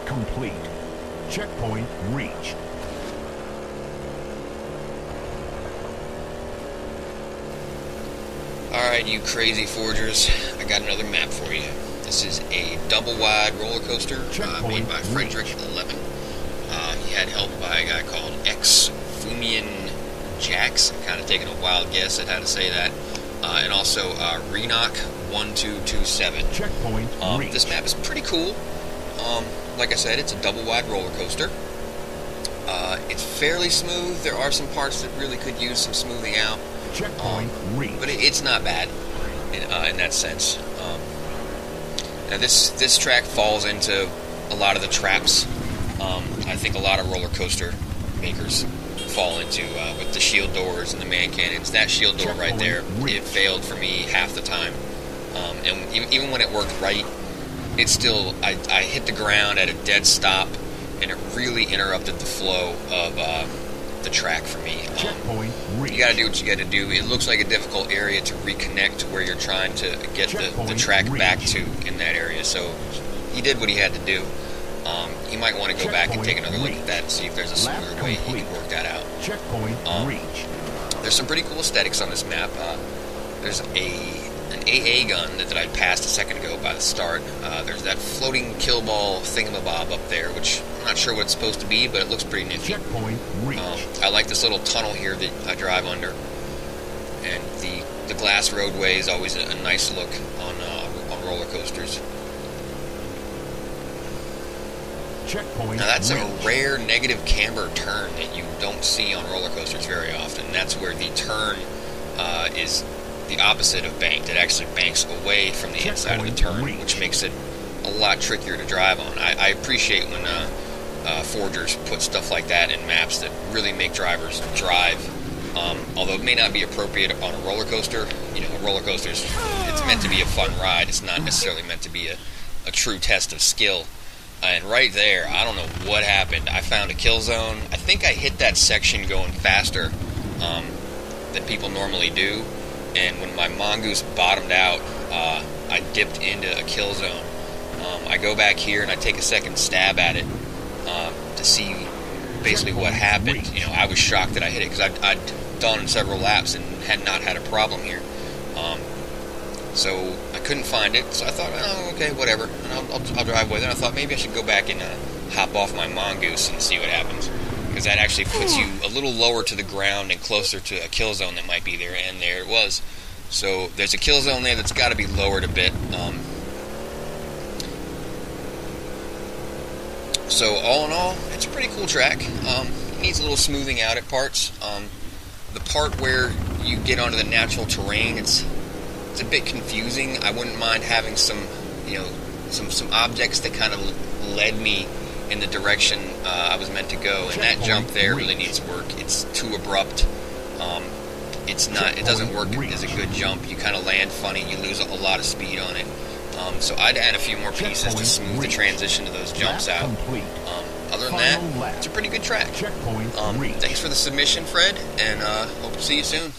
complete. Checkpoint reached. Alright, you crazy forgers, I got another map for you. This is a double-wide roller coaster made by Frederick 11. He had help by a guy called xFOohyninJAx. I'm kind of taking a wild guess at how to say that. And also Renock1227. Checkpoint this map is pretty cool. Like I said, it's a double-wide roller coaster. It's fairly smooth. There are some parts that really could use some smoothing out. Checkpoint reached. But it's not bad in that sense. Now this track falls into a lot of the traps I think a lot of roller coaster makers fall into with the shield doors and the man cannons. That shield door right there, it failed for me half the time. And even when it worked right, it still, I hit the ground at a dead stop, and it really interrupted the flow of the track for me. You gotta do what you gotta do. It looks like a difficult area to reconnect to where you're trying to get the track back to in that area. So he did what he had to do. He might want to go back and take another look at that and see if there's a smoother way he can work that out. There's some pretty cool aesthetics on this map. There's an AA gun that I passed a second ago by the start. There's that floating kill ball thingamabob up there, which I'm not sure what it's supposed to be, but it looks pretty nifty. I like this little tunnel here that I drive under, and the glass roadway is always a nice look on roller coasters. Now that's a rare negative camber turn that you don't see on roller coasters very often. That's where the turn is the opposite of banked. It actually banks away from the inside of the turn, which makes it a lot trickier to drive on. I appreciate when forgers put stuff like that in maps that really make drivers drive. Although it may not be appropriate on a roller coaster. You know, roller coasters, it's meant to be a fun ride. It's not necessarily meant to be a true test of skill. And right there, I don't know what happened. I found a kill zone. I think I hit that section going faster than people normally do. And when my mongoose bottomed out, I dipped into a kill zone. I go back here and I take a second stab at it to see basically what happened. You know, I was shocked that I hit it because I'd done several laps and had not had a problem here. So I couldn't find it, so I thought, oh, okay, whatever, and I'll drive with it. I thought maybe I should go back and hop off my mongoose and see what happens, because that actually puts you a little lower to the ground and closer to a kill zone that might be there, and there it was. So there's a kill zone there that's got to be lowered a bit. So all in all, it's a pretty cool track. It needs a little smoothing out at parts. The part where you get onto the natural terrain, it's a bit confusing. I wouldn't mind having some objects that kind of led me in the direction I was meant to go. And that jump there really needs work. It's too abrupt. It doesn't work as a good jump. You kind of land funny. You lose a lot of speed on it. So I'd add a few more pieces to smooth the transition to those jumps out. Other than that, it's a pretty good track. Thanks for the submission, Fred, and hope to see you soon.